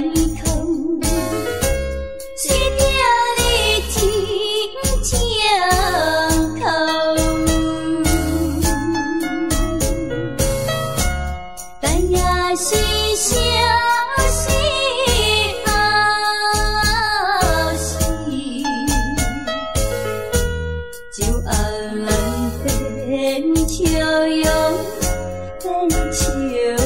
空，是着你真正空。但也是消息后事，就暗变笑容，变笑容。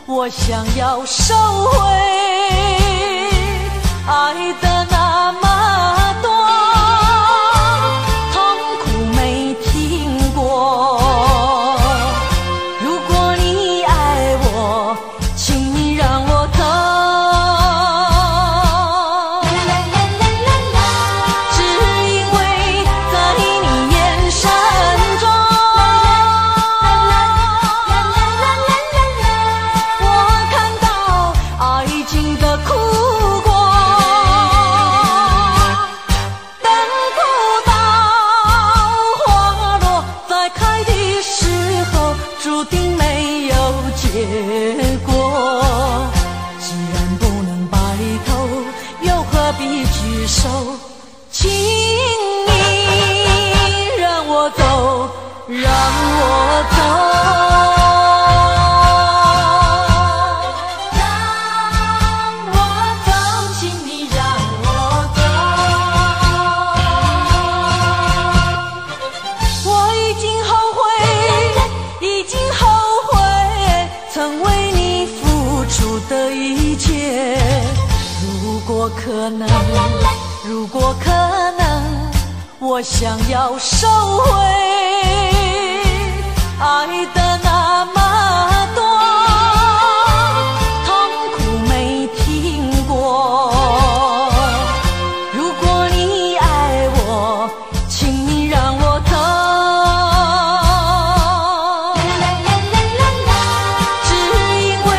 我想要收回爱的那么多，痛苦没听过。如果你爱我，请你让我走。只因为在你眼神中，我看到爱情的苦果。等不到花落再开的时候，注定没有结果。既然不能白头，又何必举手？请你让我走，让我走。如果可能，我想要收回爱的那么多，痛苦没听过。如果你爱我，请你让我走。只因为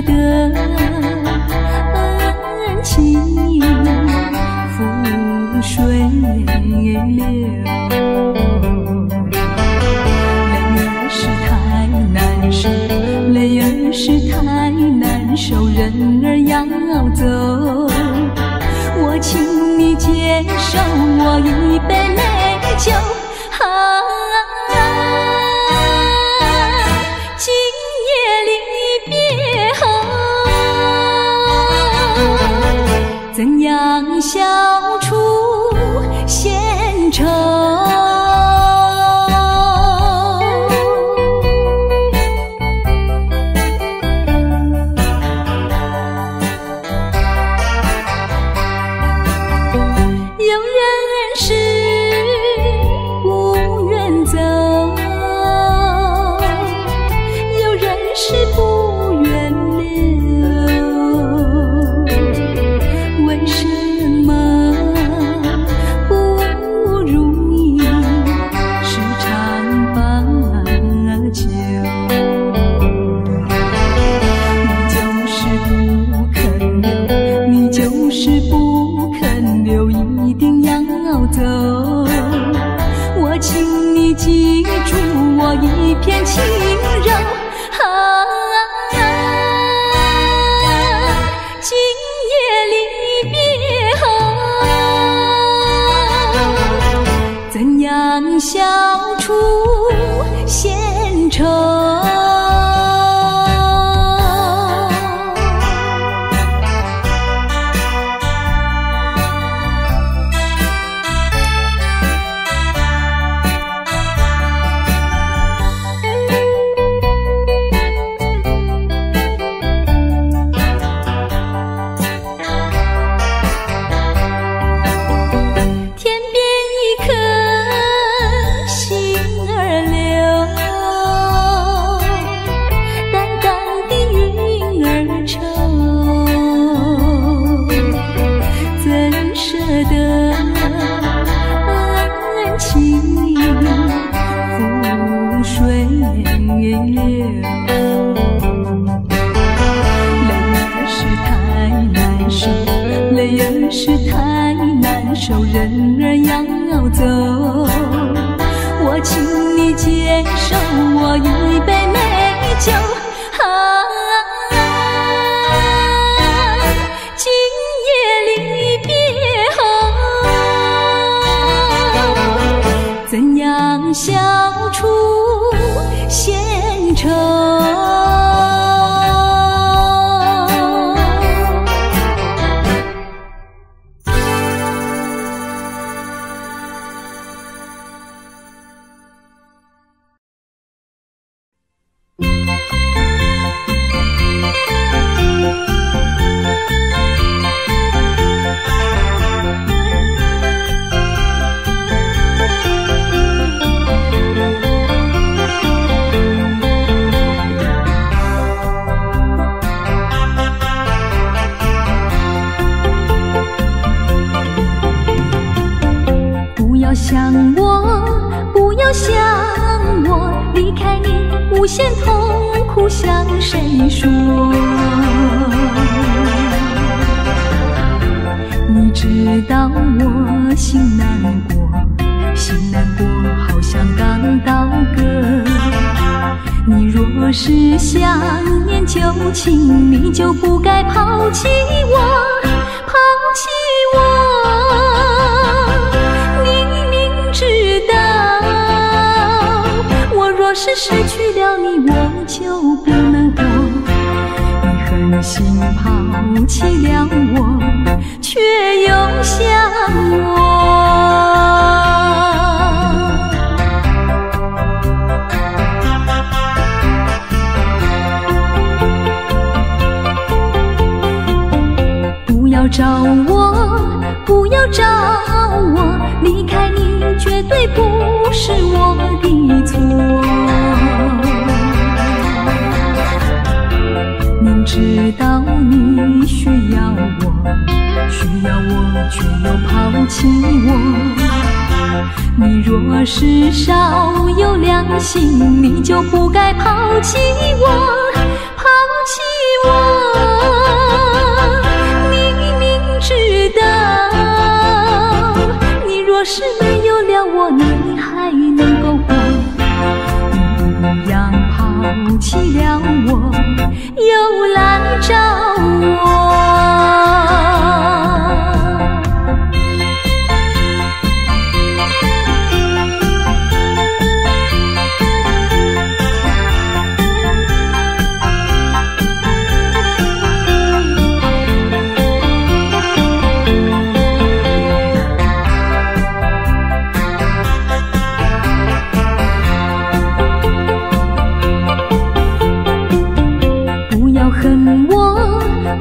的恩情，覆水流。泪儿是太难受，泪儿是太难受，人儿要走，我请你接受我一杯美酒。今夜离别后，怎样消除闲愁？有人是不愿走，有人是不愿留，为什么不如意时常把酒？你就是不肯留，一定要走，我请你记住我一片轻柔。今夜离别后，怎样消除闲愁？泪儿是太难受，人儿要走，我请你接受我一杯美酒。今夜离别后，怎样消除闲愁？不要想我，离开你无限痛苦向谁说？你知道我心难过，好像刚到歌。你若是想念旧情，你就不该抛弃我，抛弃我。知道我若是失去了你，我就不能活。你狠心抛弃了我，却又想我。不要找我，不要找我，离开你绝对不是我的错。明知道你需要我，却又抛弃我。你若是少有良心，你就不该抛弃我，抛弃我。弃了我，又来找我。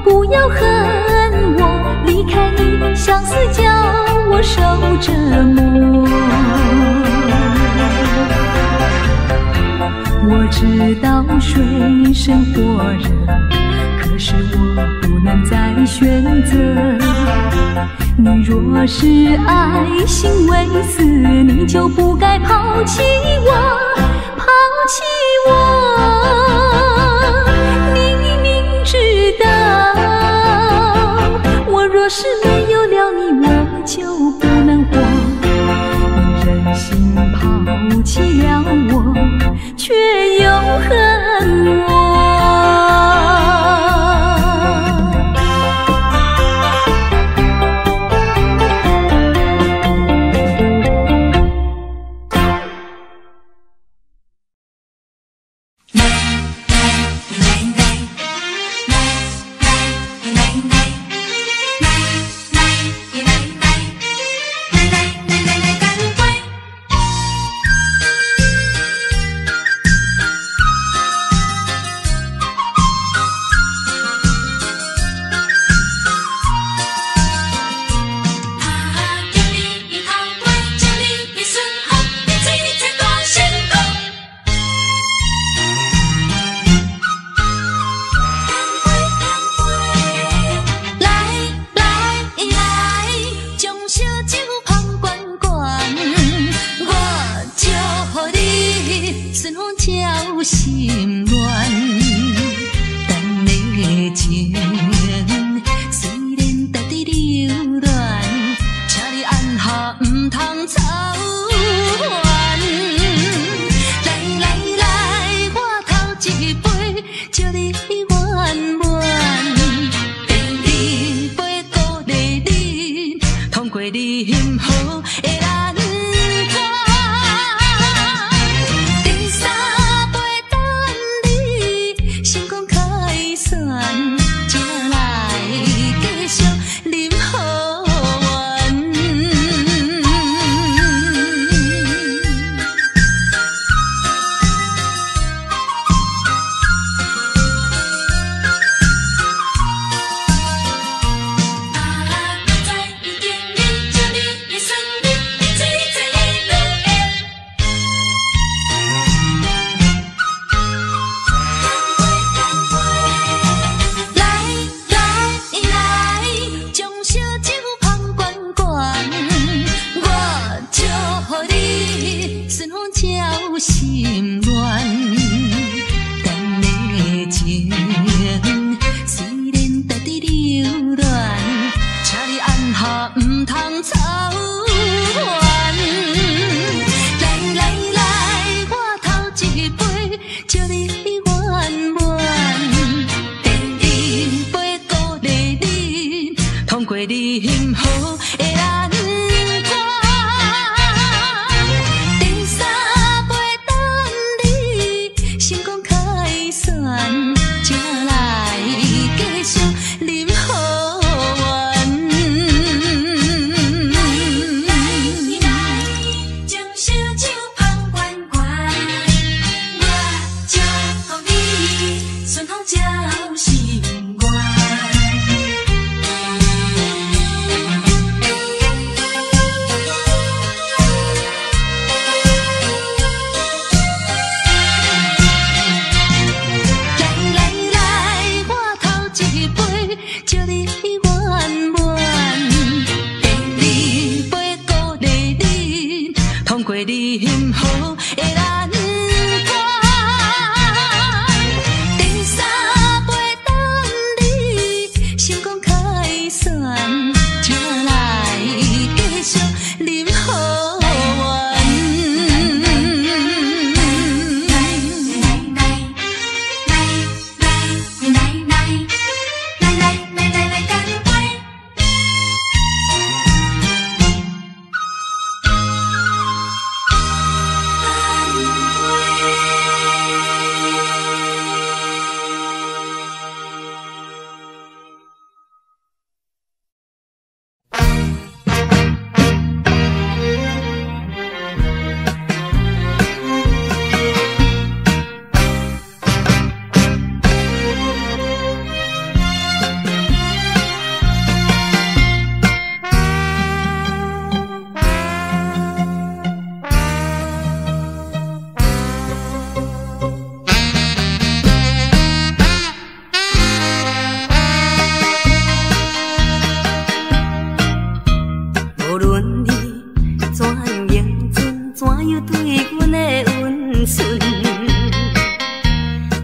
不要恨我，离开你，相思叫我受折磨。我知道水深火热，可是我不能再选择。你若是爱心为死，你就不该抛弃我，抛弃我。知道我若是没有了你，我就不能活。你忍心抛弃了我，却又恨我。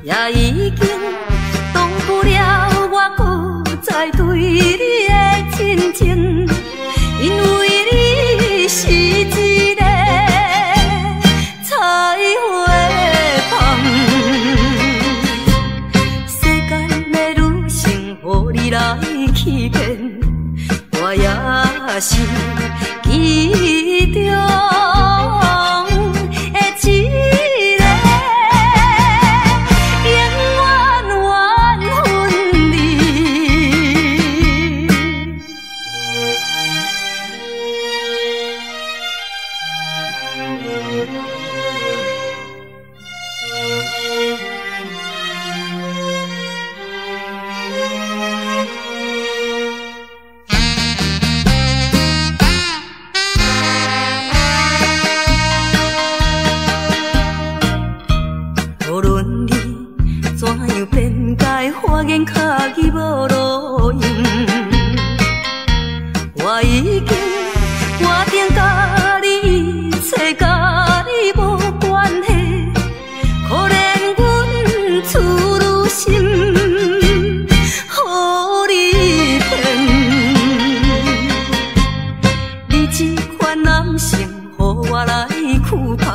也已经挡不了我搁再对你的真情，因为你是一个彩花香。世间的女性，予你来欺骗，我也是其中。无论你怎样辩解，花言巧语无路用，我已经决定甲你一切甲你无关系，可怜阮处女心，予你骗。你这款男性，予我来苦怕，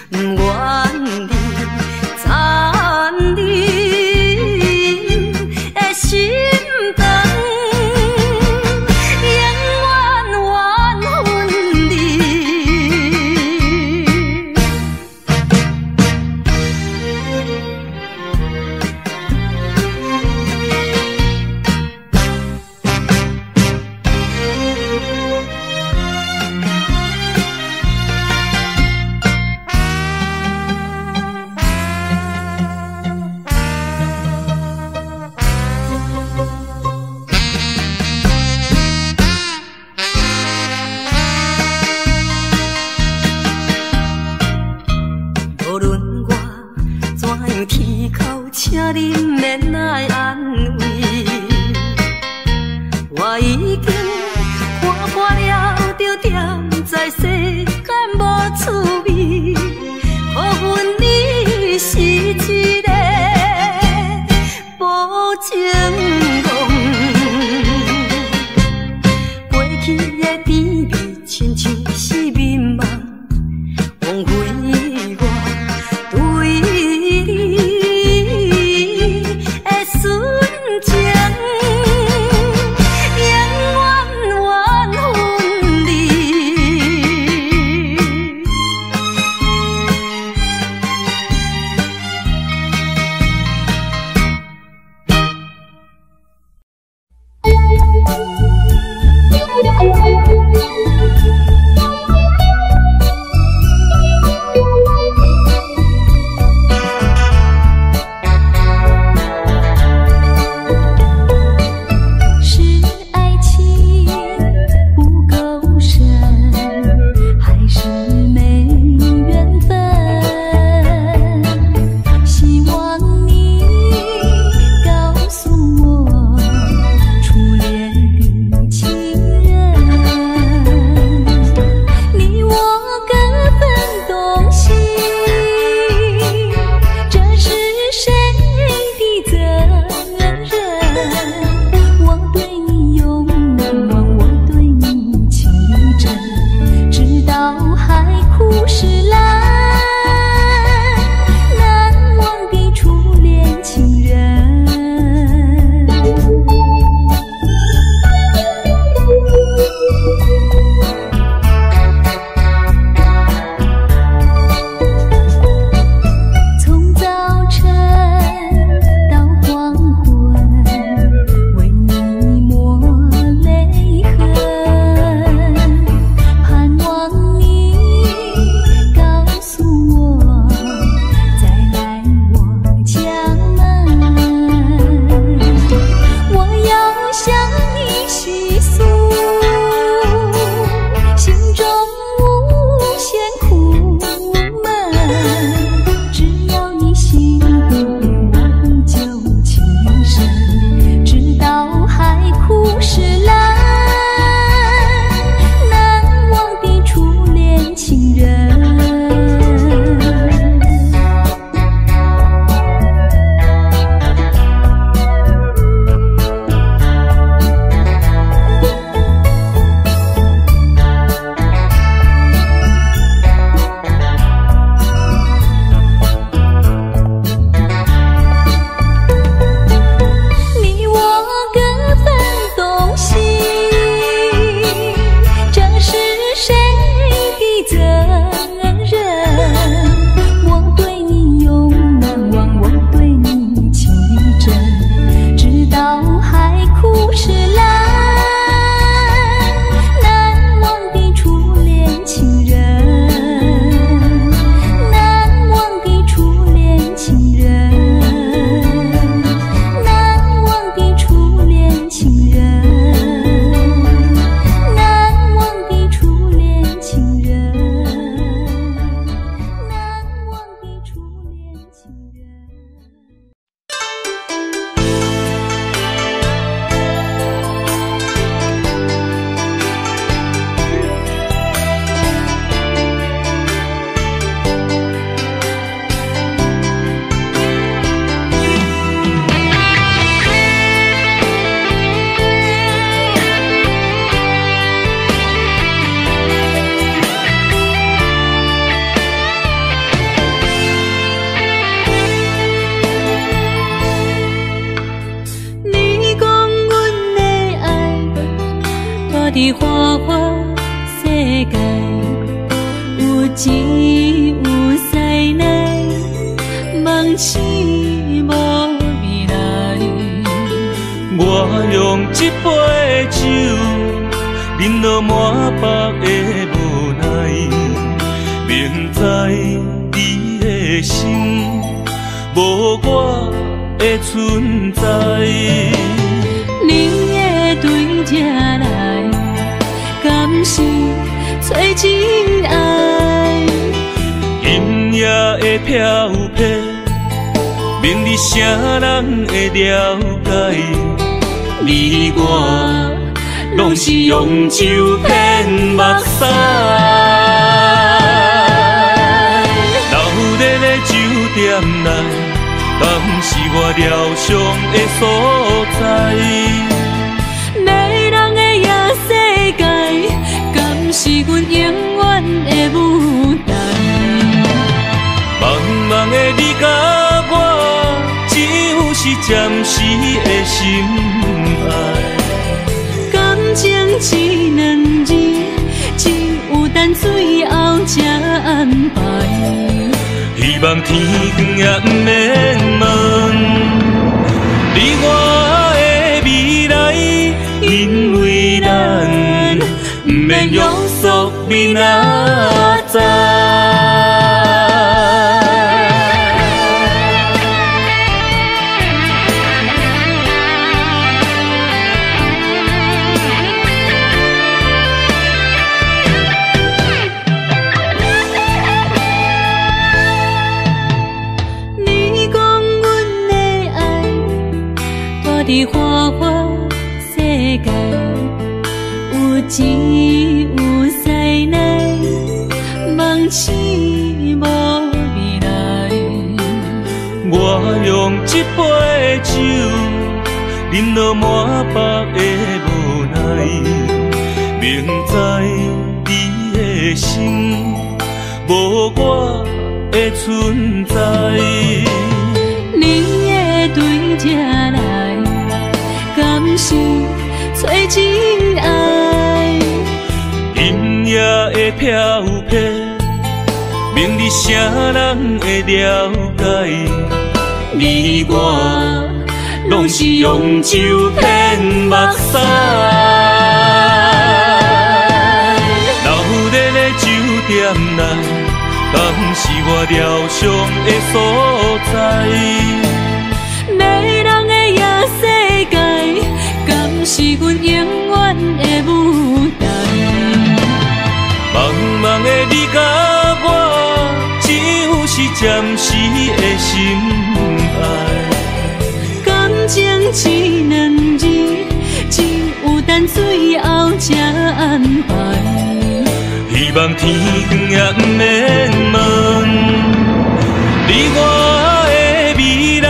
不愿你。残忍的心肠，永远怨恨你。无论我怎样啼哭，请你免来安慰。我已经看破了，就踮在世间无趣味。可阮你是一个无情梦，过去的甜蜜亲像是眠梦，枉费。对你的纯情。伫花花世界，有钱有势来，梦醒无未来。我用一杯酒，饮落满腹的无奈，明知你的心无我的存在。你的对这来，敢是找真爱？今夜的飘泊，明日啥人会了解？你我拢是用酒骗目屎，留在咧酒店内，敢是我疗伤的所在？迷人的夜世界，敢是阮永远的舞台？茫茫的你甲我，只有是暂时的心爱。感情只两字，只有等最后才安排。希望天光也不免问你我的未来，因为咱不免约束明仔载。伫花花世界，有钱有势来，梦醒无未来。我用一杯酒，饮落满腹的无奈，明知你的心无我的存在。你的对这来，敢是找真爱？今夜的飘泊，明日啥人会了解？你我拢是用酒骗目屎，留在咧酒店内，敢是我疗伤的所在？迷人的夜世界，敢是阮永远的舞台？茫茫的你甲我，只有是暂时的心爱。感情只两字，只有等最后才安排。希望天光也不免问你我的未来，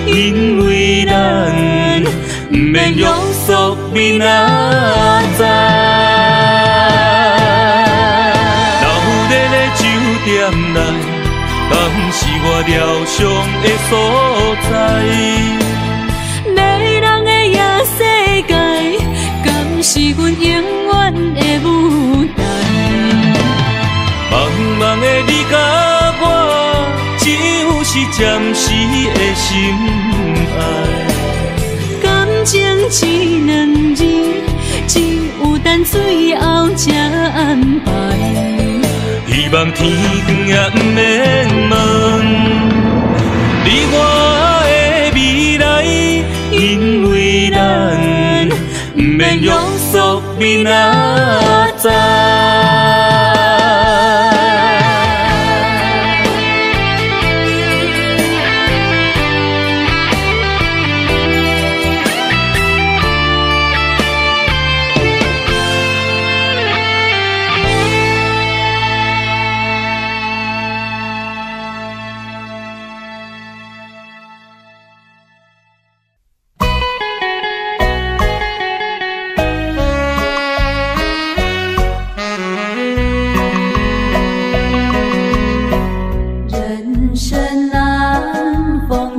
因为咱不免约束明仔载。留在咧酒店内，敢是我疗伤的所在？迷人的夜世界，敢是阮永远的舞台？茫茫的你甲我，只有是暂时的心爱。感情只两字，只有等最后才安排。希望天光也不免问你我的未来，因为咱不免约束明仔载。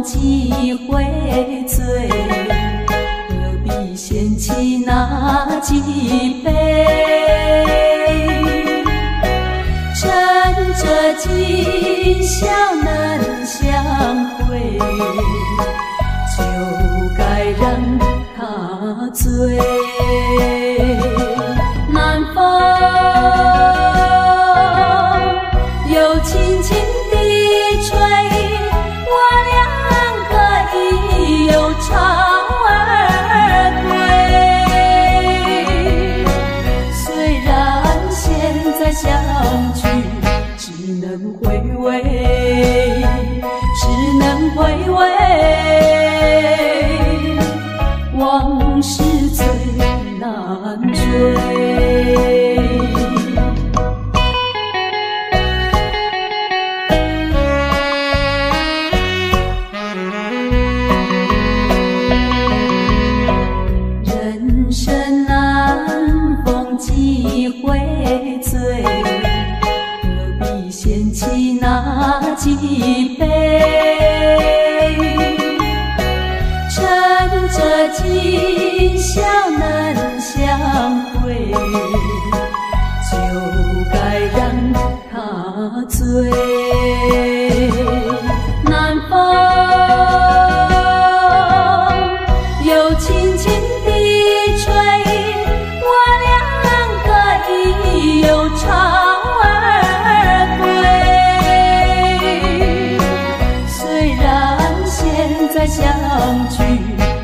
几回醉，何必嫌弃那几杯，趁着今宵能相会，就该让他醉。南风又轻轻地吹，我两个已有巢儿归。虽然现在相聚只能回味，只能回味，往事最难追。人生难逢几回醉，何必嫌弃那几杯？趁着今宵能相会，就该让他醉。南风又轻轻地吹，我两个已有巢儿归。虽然现在相聚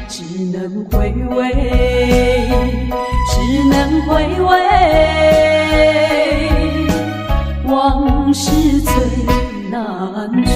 只能回味，只能回味，往事最难追。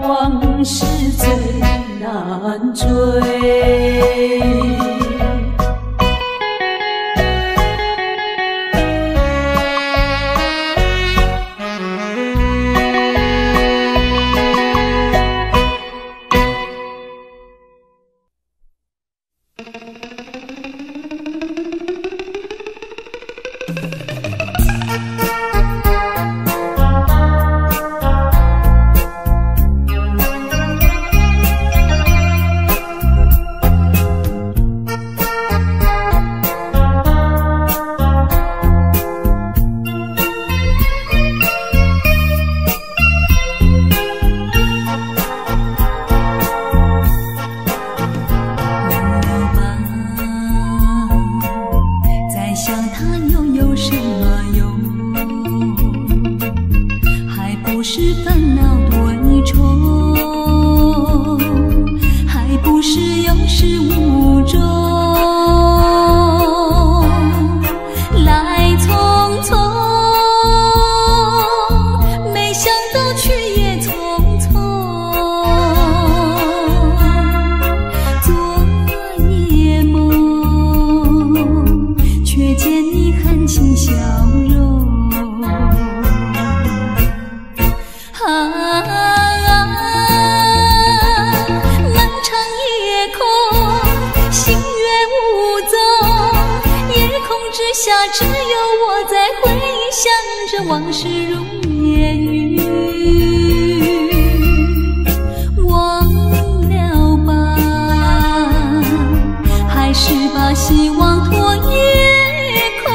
往事最难追。往事如烟云，忘了吧，还是把希望托夜空。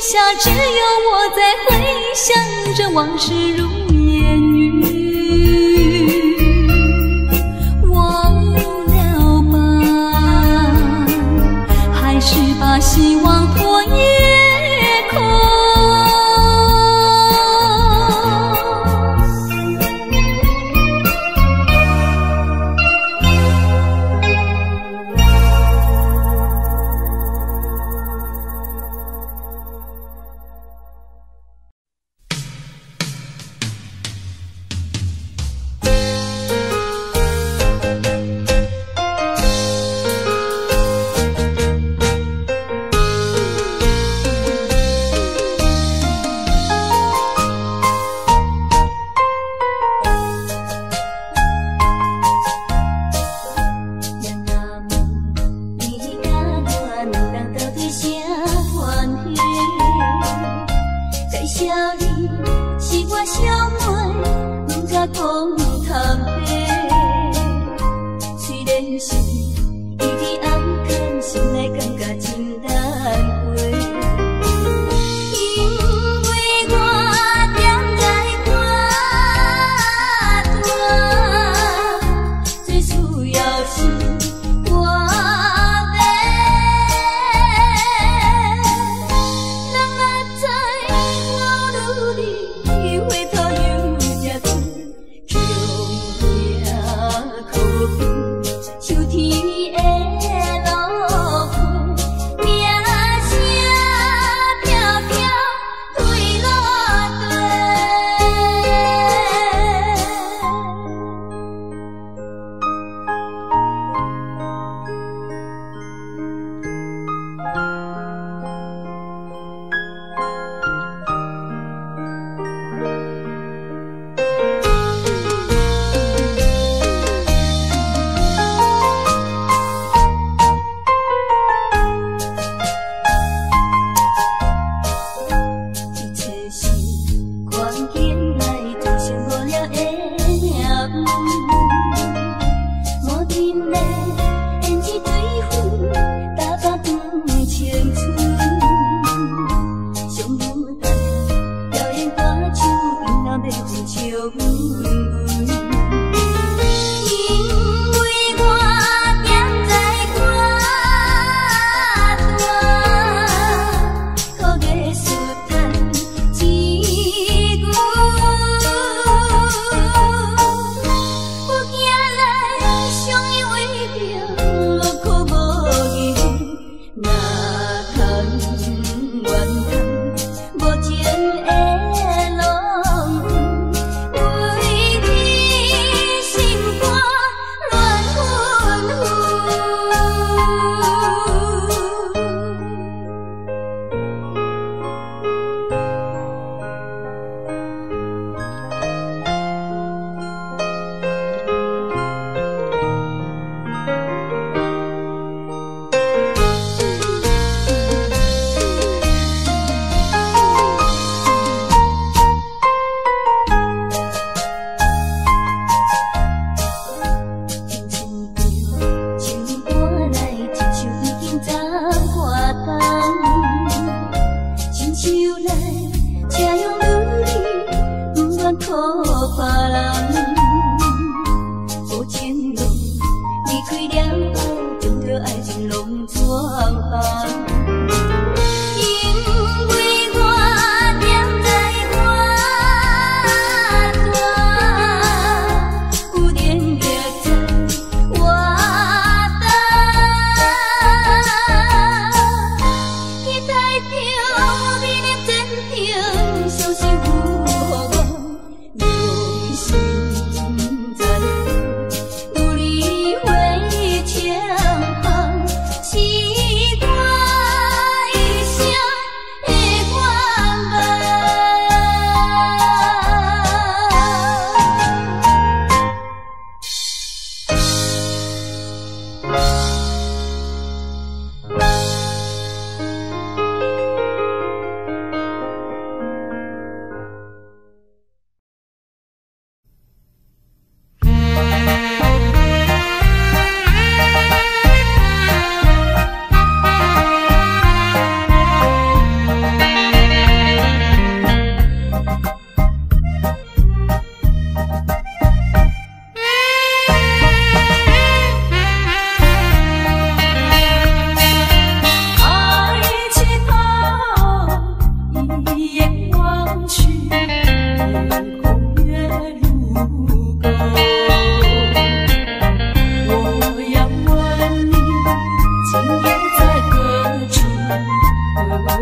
下，只有我在回想着往事如烟云。忘了吧，还是把希望托夜空。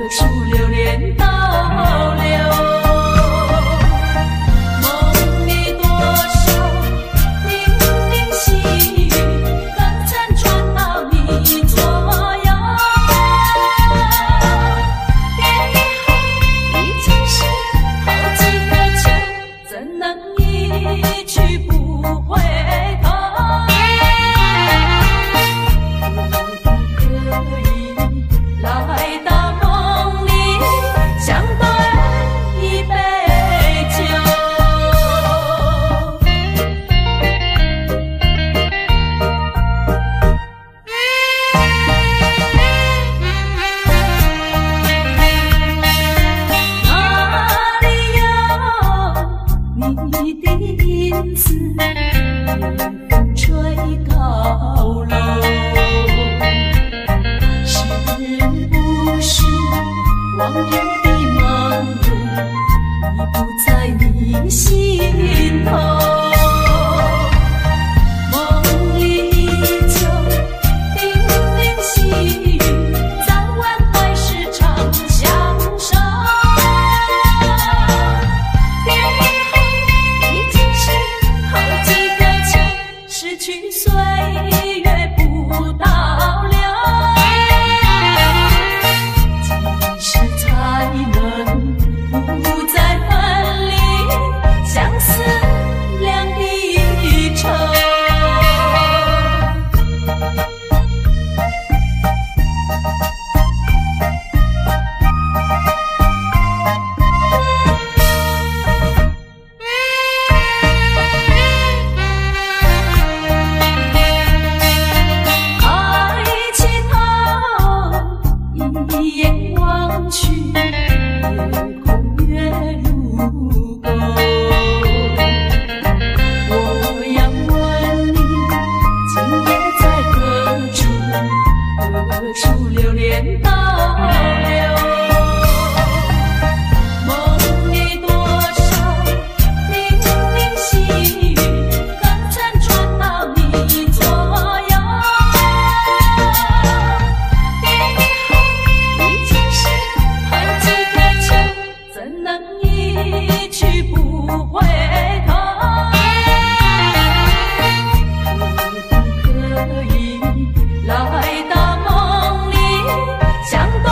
处流连倒流。梦里多少零零细雨，刚辗转到你左右。别离后已经是好几个秋，怎能一去不回头？来到梦里，相对一杯酒。哪里有你的影子，夜风吹高楼。往日的梦路，已不在你心头。梦里依旧零零细雨，早晚还是常相守。别离后已经是好几个秋，失去岁月不倒流。不再分离，相思两地愁。抬起头，一眼望去。月如钩，我要问你，今夜在何处？何处流连倒流？梦里多少零零细雨，刚辗转到你左右。别离后已经是好几个秋，怎能一去不回头？可不可以来到梦里，相对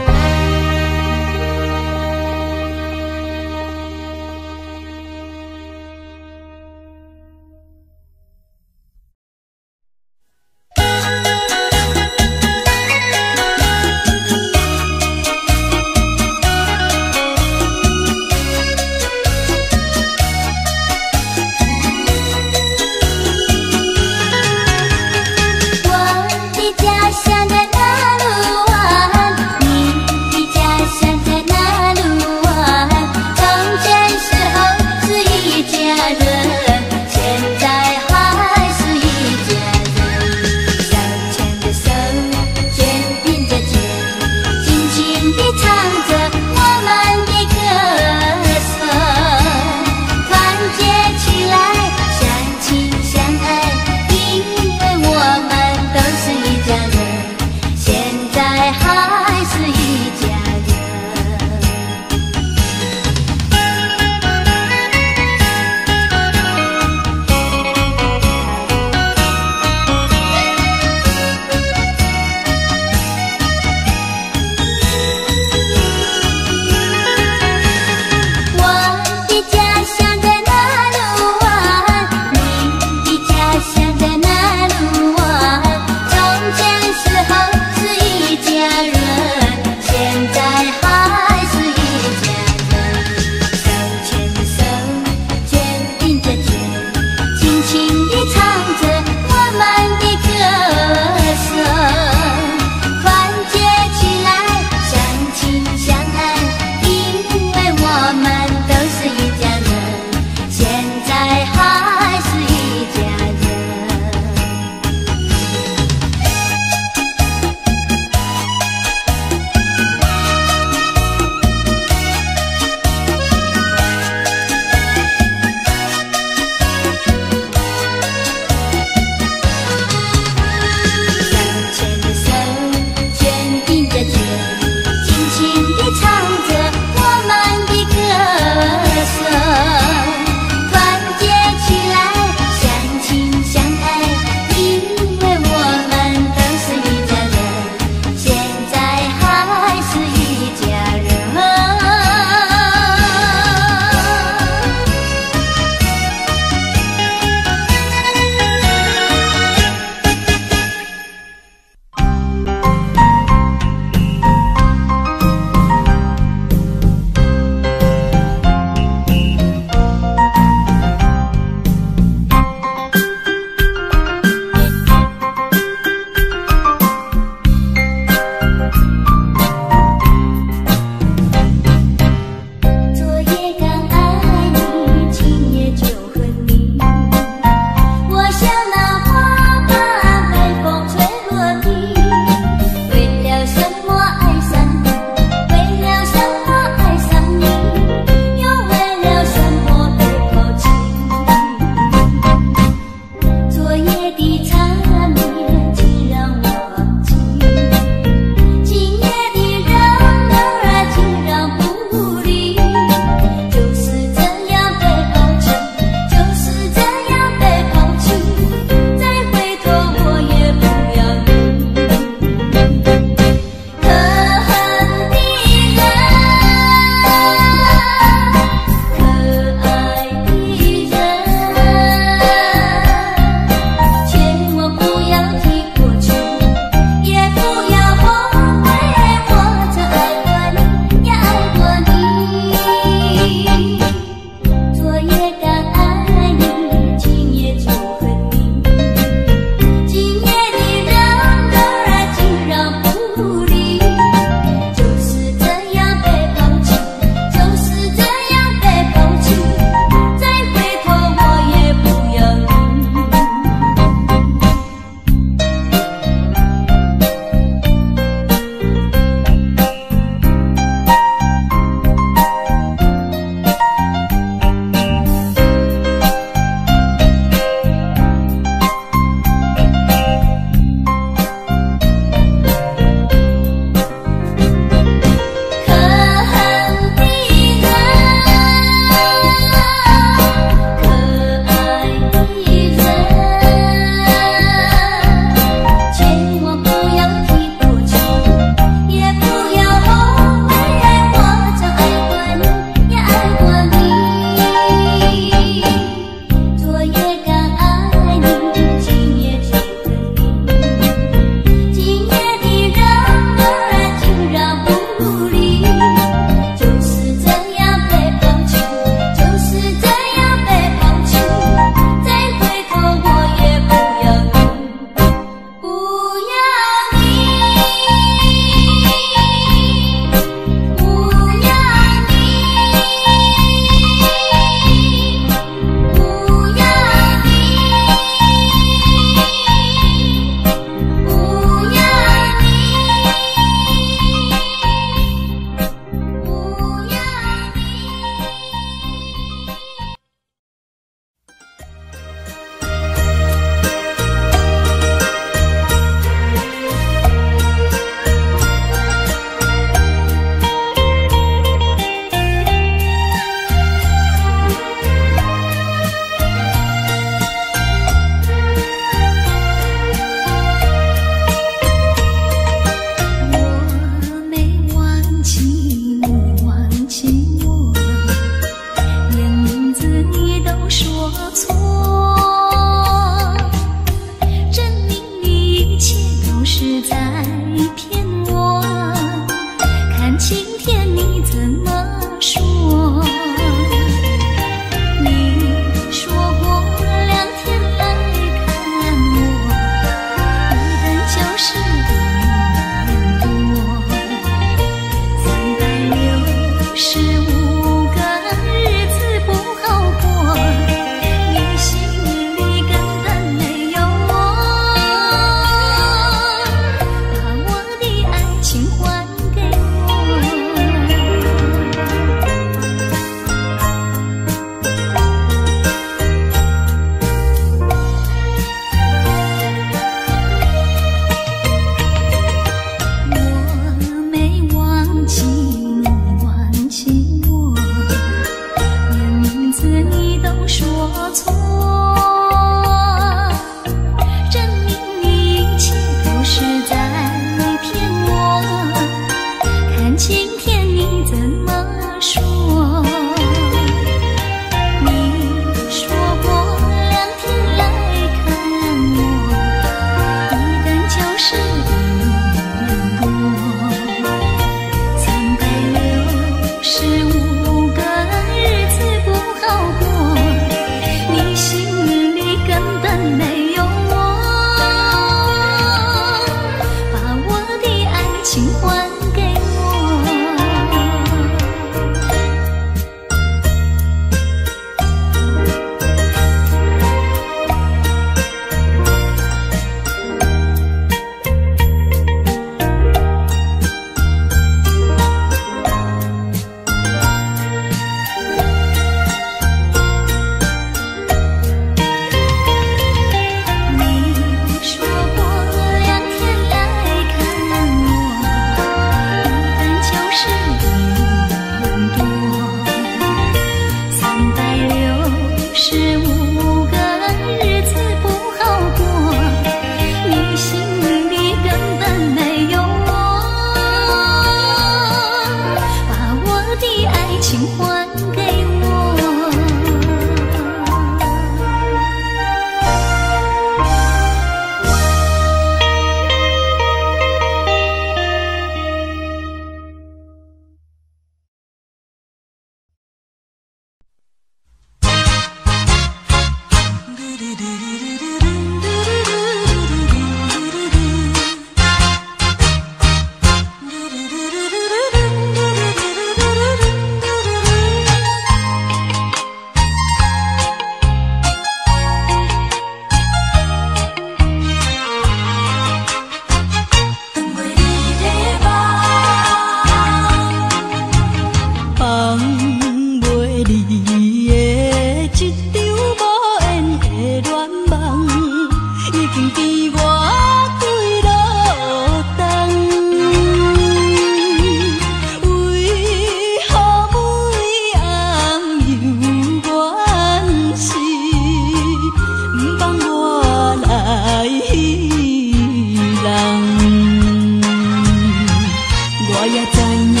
我也知影，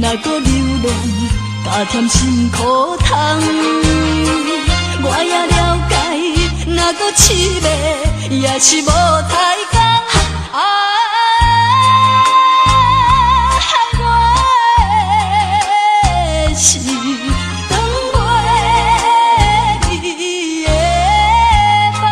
若搁流浪，加添心苦痛。我也了解，若搁凄迷，也是无太工。害我的是长袂离的梦。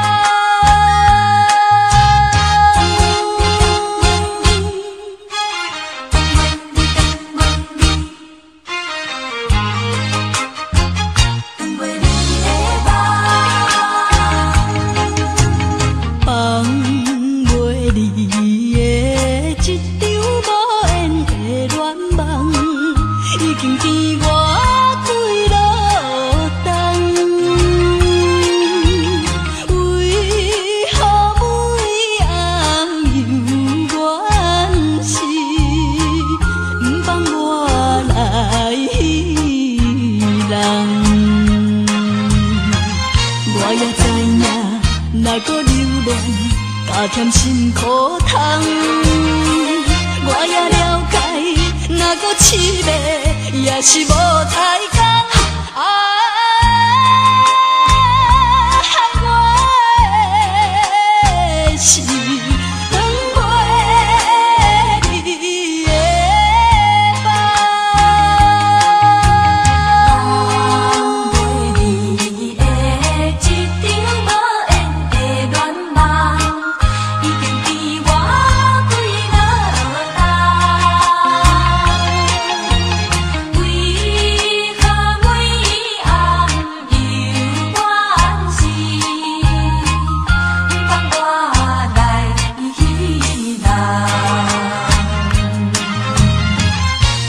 若搁流浪，加添心苦痛。我也了解，若搁凄迷，也是无太工。害我的是长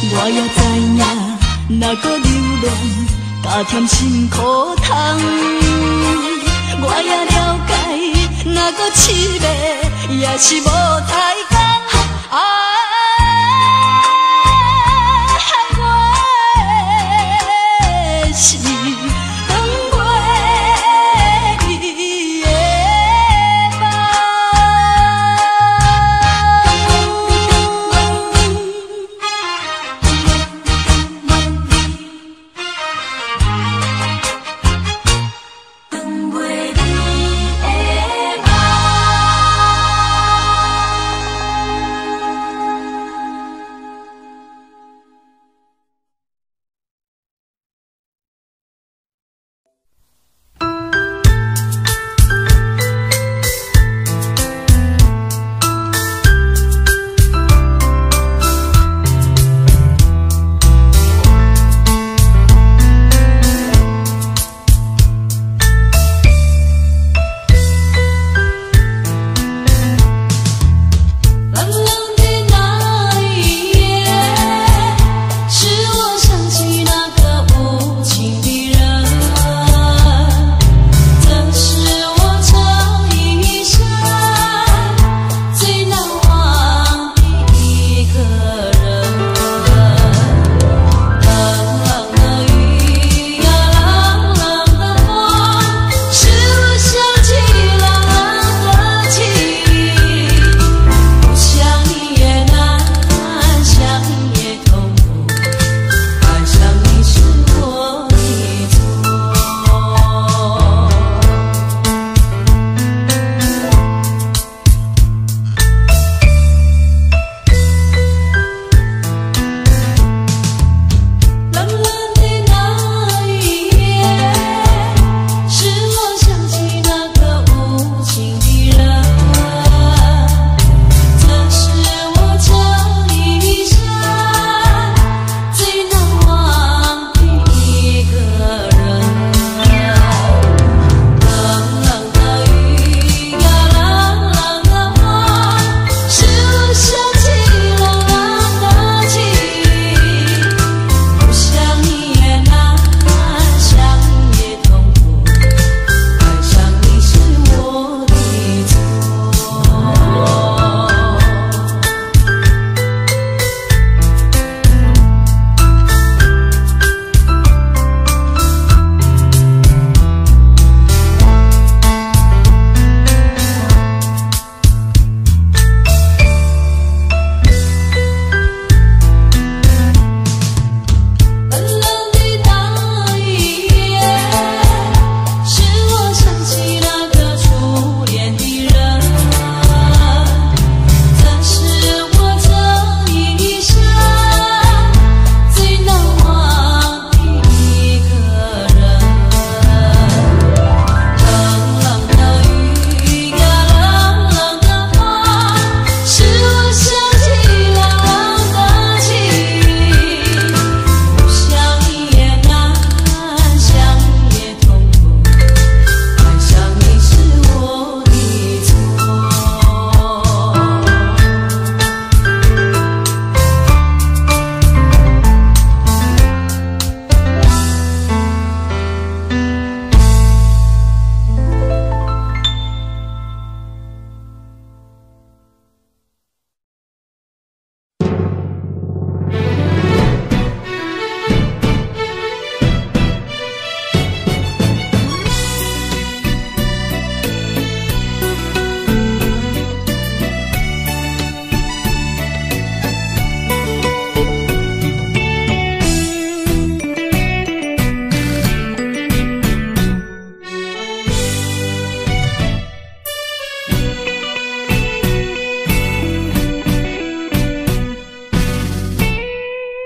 袂离的若搁流浪，加添心苦痛。我也了解，若搁凄迷，也是无太工。害我的是长袂离的梦。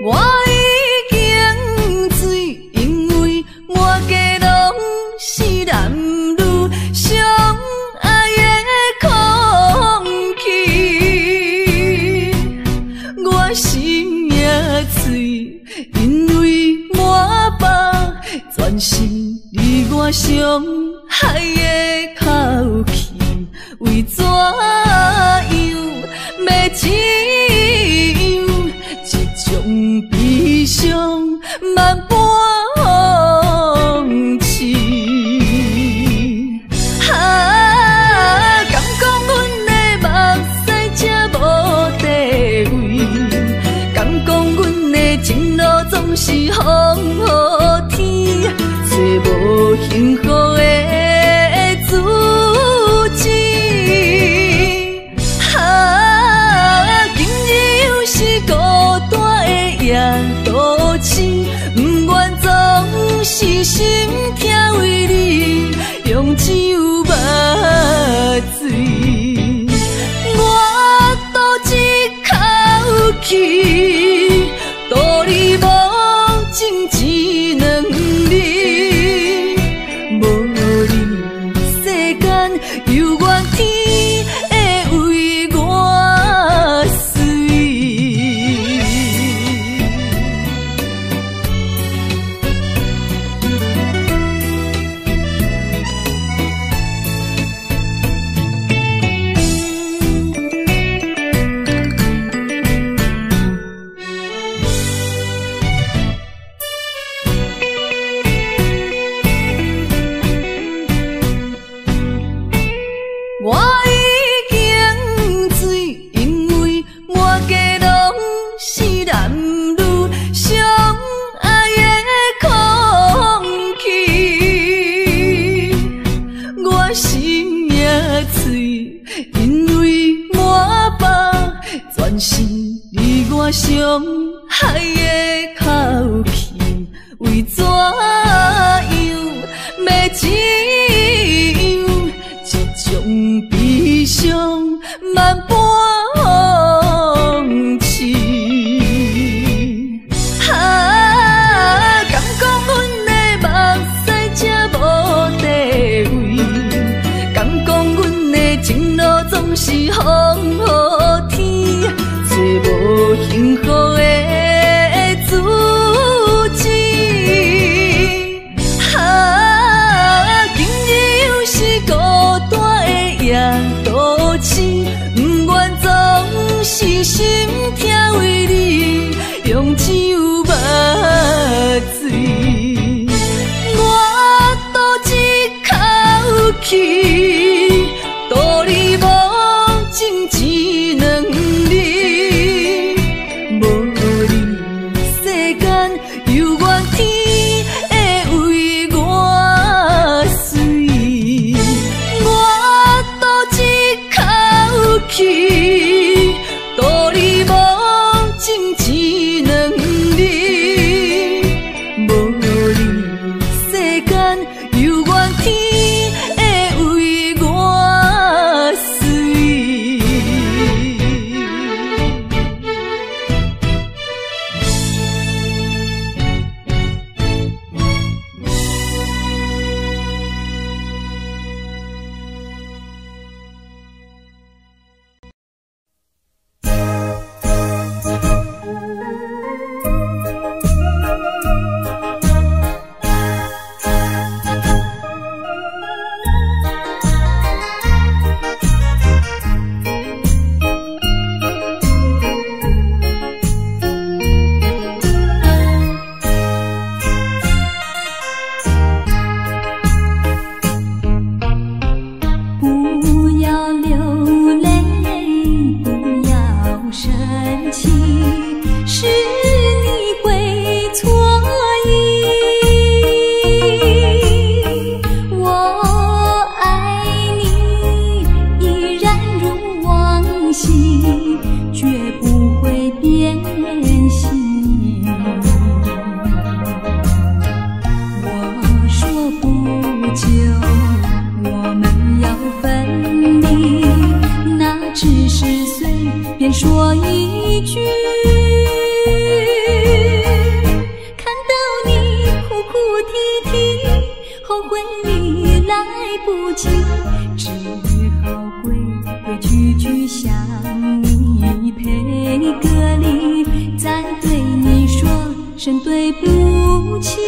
我已经醉，因为满街拢是男女相爱的空气。我心也碎，因为满腹全是你我相爱的口气。为怎样要怎样，这种悲伤万般放弃。敢讲阮的目屎才无地位，敢讲阮的情路总是风雨天，找无幸福的自己。今日又是孤单的夜渡市，不愿总是心痛为你用酒目醉。我赌一口气，道理无情只两字，无你世间犹原天会为我碎。我已经醉，因为满街拢是男女相爱的空气。我心也碎，因为满腹全是你我相爱的口气。为怎样要怎样，这种悲伤万般放弃。敢讲阮的目屎才无地位，敢讲阮的情路总是风雨天，找无幸福的自己。今日又是孤单的夜渡市，不愿总是心痛为你用酒目醉。我赌一口气，道理无情只两字，无你世间犹原天会为我碎。我赌一口气，道理无情只两字，无你世间犹原天会为我碎。只是随便说一句。声对不起。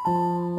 Thank